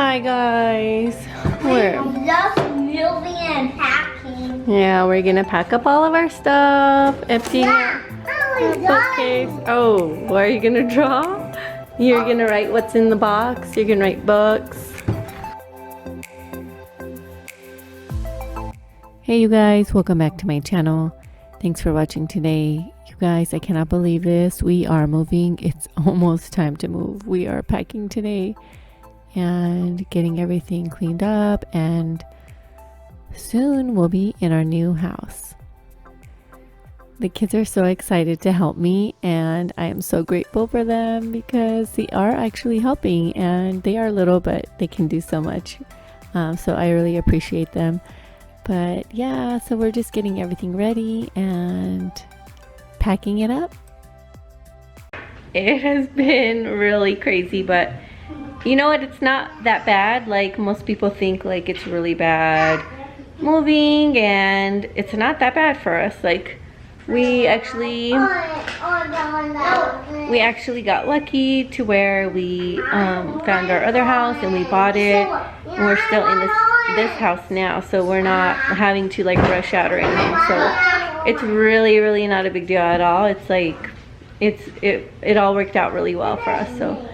Hi guys. We're just moving and packing. Yeah, we're gonna pack up all of our stuff, emptying our bookcase. Oh, what are you gonna draw? You're gonna write what's in the box. You're gonna write books. Hey you guys, welcome back to my channel. Thanks for watching today. You guys, I cannot believe this. We are moving. It's almost time to move. We are packing today and getting everything cleaned up, and soon we'll be in our new house. The kids are so excited to help me, and I am so grateful for them because they are actually helping, and they are little but they can do so much. So I really appreciate them. But yeah, so we're just getting everything ready and packing it up. It has been really crazy, but you know what, it's not that bad. Like most people think like it's really bad moving, and it's not that bad for us. Like we actually got lucky to where we found our other house and we bought it, and we're still in this house now, so we're not having to like rush out or anything. So it's really not a big deal at all. It's like it all worked out really well for us. So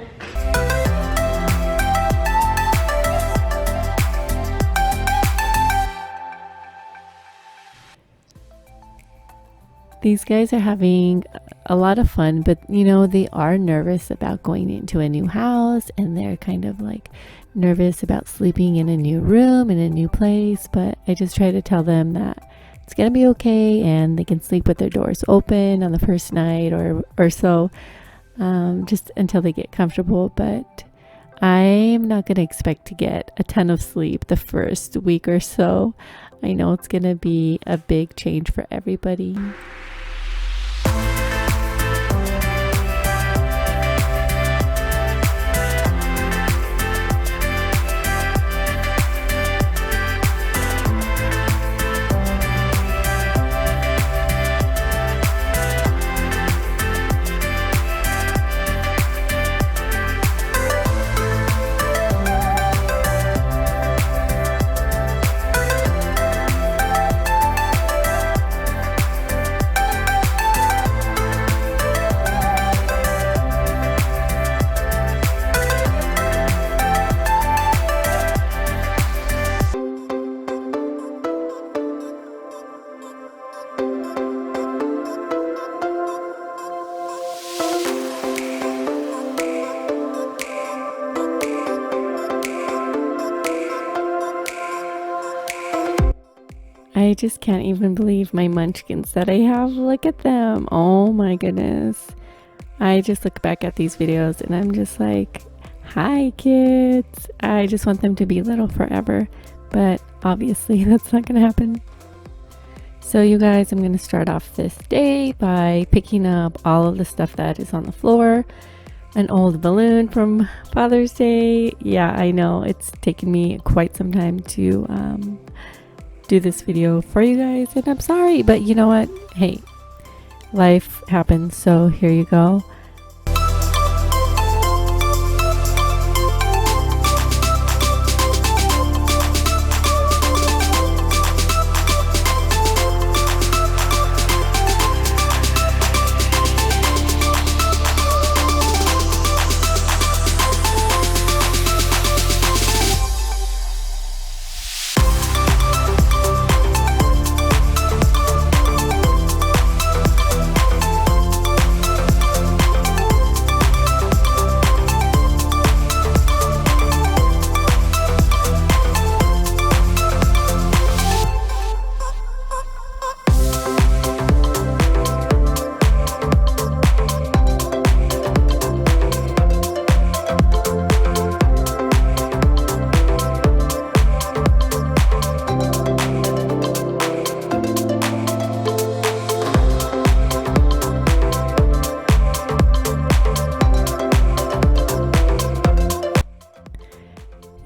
these guys are having a lot of fun, but you know, they are nervous about going into a new house, and they're kind of like nervous about sleeping in a new room, in a new place. But I just try to tell them that it's gonna be okay, and they can sleep with their doors open on the first night or so, just until they get comfortable. But I'm not gonna expect to get a ton of sleep the first week or so. I know it's gonna be a big change for everybody. I just can't even believe my munchkins that I have. Look at them. Oh my goodness. I just look back at these videos and I'm just like, hi kids. I just want them to be little forever. But obviously that's not going to happen. So you guys, I'm going to start off this day by picking up all of the stuff that is on the floor. An old balloon from Father's Day. Yeah, I know it's taken me quite some time to do this video for you guys, and I'm sorry, but you know what, hey, life happens, so here you go.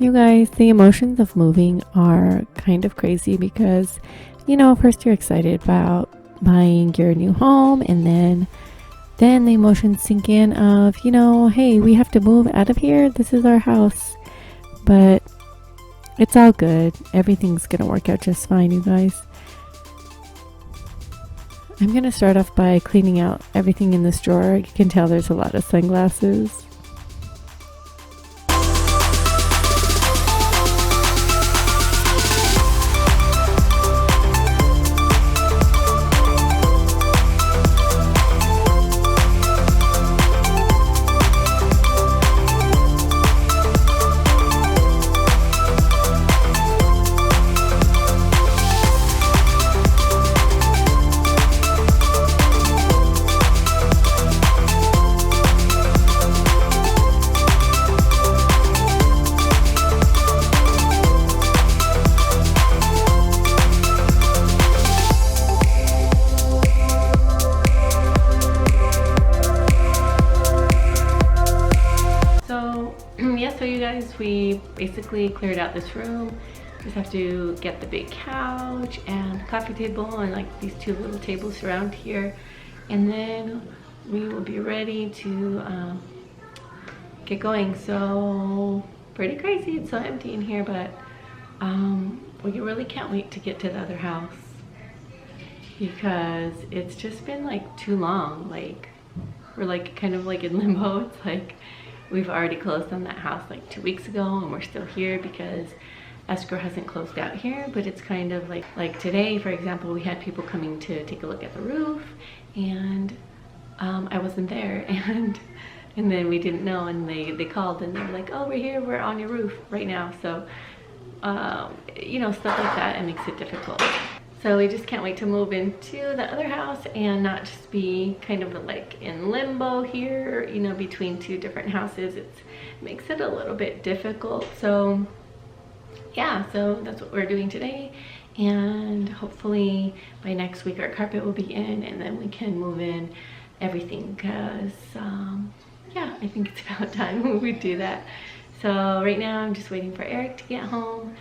You guys, the emotions of moving are kind of crazy because, you know, first you're excited about buying your new home, and then the emotions sink in of, you know, hey, we have to move out of here. This is our house. but it's all good. Everything's gonna work out just fine, you guys. I'm gonna start off by cleaning out everything in this drawer. You can tell there's a lot of sunglasses. So you guys, we basically cleared out this room. Just have to get the big couch and coffee table and like these two little tables around here, and then we will be ready to get going. So pretty crazy, it's so empty in here, but we really can't wait to get to the other house because it's just been like too long. Like we're like kind of like in limbo. It's like we've already closed on that house like 2 weeks ago and we're still here because escrow hasn't closed out here. But it's kind of like today, for example, we had people coming to take a look at the roof, and I wasn't there, and then we didn't know, and they called and they were like, oh, we're here, we're on your roof right now. So you know, stuff like that, it makes it difficult. So we just can't wait to move into the other house and not just be kind of like in limbo here, you know, between two different houses. It makes it a little bit difficult. So yeah, so that's what we're doing today. And hopefully by next week our carpet will be in, and then we can move in everything because yeah, I think it's about time we do that. So right now I'm just waiting for Eric to get home,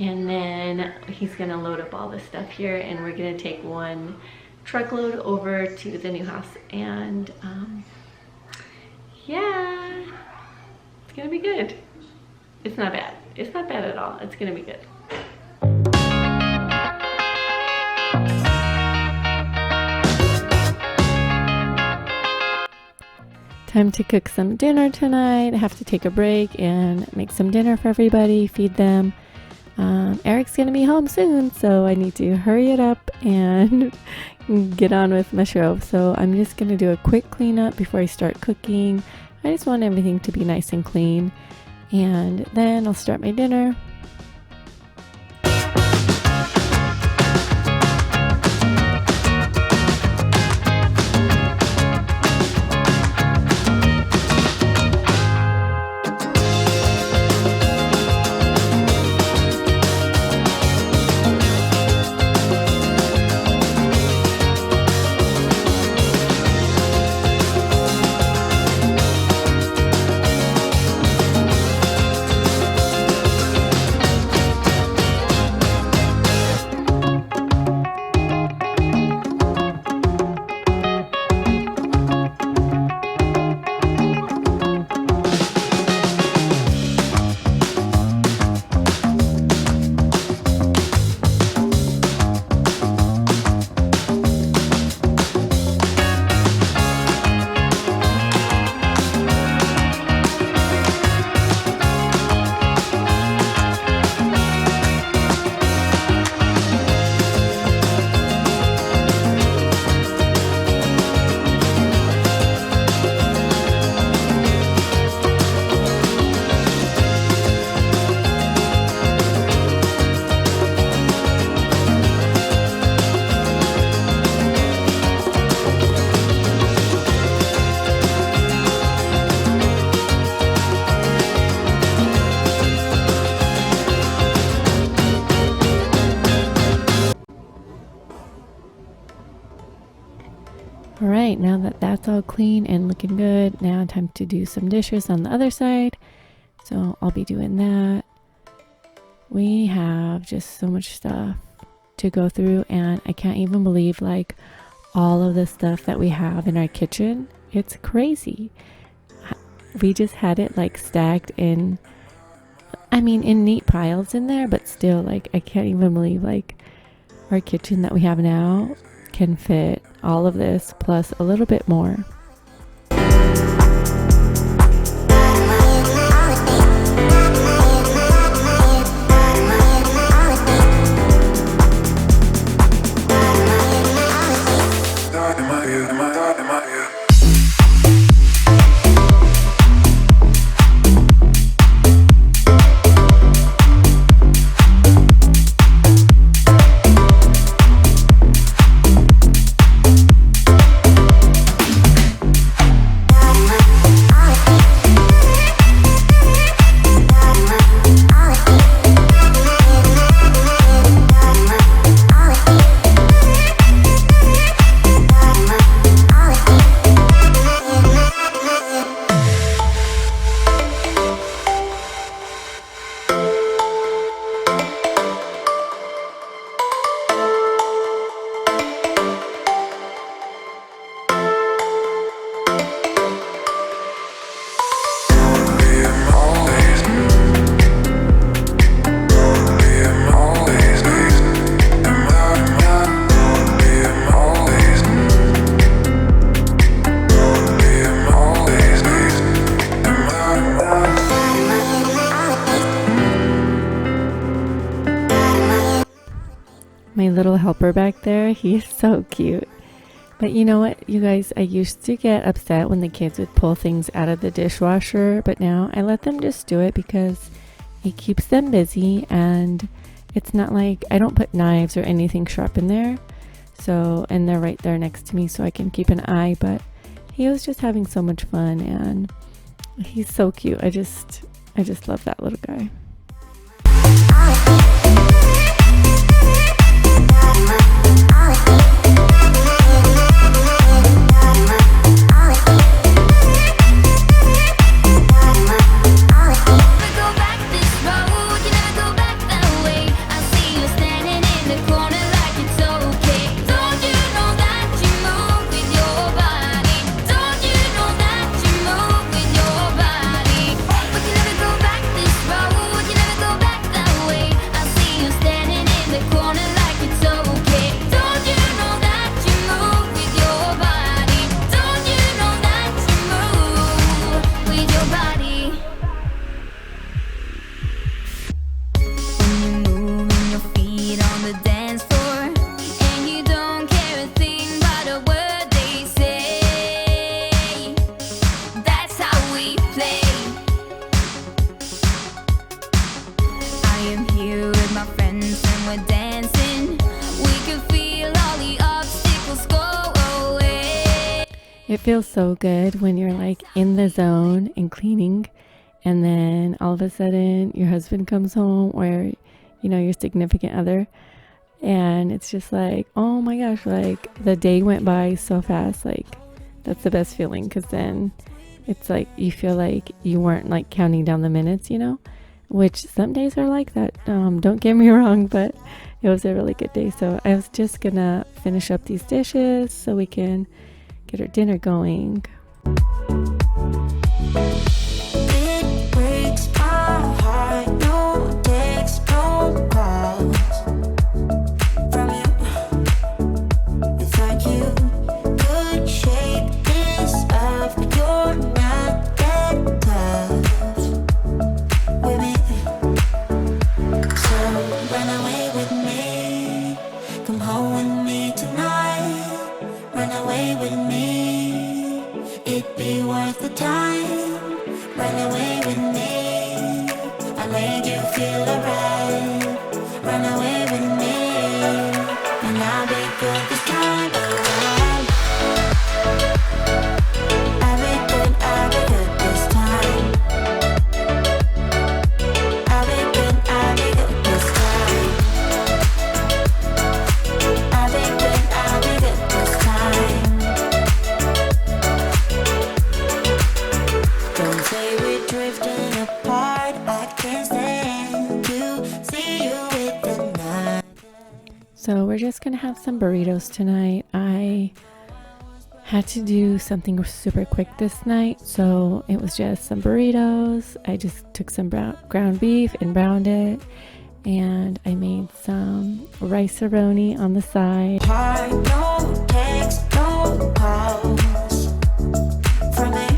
and then he's gonna load up all this stuff here, and we're gonna take one truckload over to the new house. And yeah, it's gonna be good. It's not bad. It's not bad at all. It's gonna be good. Time to cook some dinner tonight. I have to take a break and make some dinner for everybody, feed them. Eric's gonna be home soon, so I need to hurry it up and get on with my show. So I'm just gonna do a quick cleanup before I start cooking. I just want everything to be nice and clean, and then I'll start my dinner. All right, now that that's all clean and looking good, now time to do some dishes on the other side. So I'll be doing that. We have just so much stuff to go through, and I can't even believe like all of the stuff that we have in our kitchen. It's crazy. We just had it like stacked in I mean, in neat piles in there, but still, like, I can't even believe, like, our kitchen that we have now can fit all of this plus a little bit more. My little helper back there, he is so cute. But you know what, you guys, I used to get upset when the kids would pull things out of the dishwasher, but now I let them just do it because it keeps them busy, and it's not like I don't put knives or anything sharp in there. So, and they're right there next to me so I can keep an eye, but he was just having so much fun and he's so cute. I just love that little guy. It feels so good when you're like in the zone and cleaning, and then all of a sudden your husband comes home, or you know, your significant other, and it's just like, oh my gosh, like the day went by so fast. Like that's the best feeling, because then it's like you feel like you weren't like counting down the minutes, you know, which some days are like that. Don't get me wrong, but it was a really good day. So I was just gonna finish up these dishes so we can get our dinner going. It breaks my heart, no text, no calls from you. Without you, could shake this off, but you're not that close with me. So run away with me, come home with me tonight. Run away with me, it'd be worth the time. Run away with me, I made you feel alright. Run away with me, and I'll be good this time around. I'll be good this time. I'll be good this time. I'll be good this time. Don't say we're drifting apart, I can't stand to see you with the night. So we're just gonna have some burritos tonight. I had to do something super quick this night, so it was just some burritos. I just took some ground beef and browned it, and I made some rice-a-roni on the side. No text, no calls from it.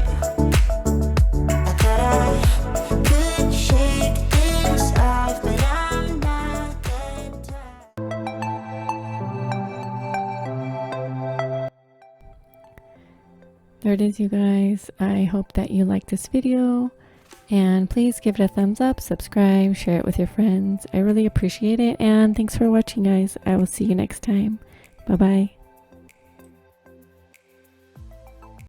I thought I could shake this off, but I'm not that type. There it is, you guys. I hope that you liked this video, and please give it a thumbs up, subscribe, share it with your friends. I really appreciate it, and thanks for watching, guys. I will see you next time. Bye bye.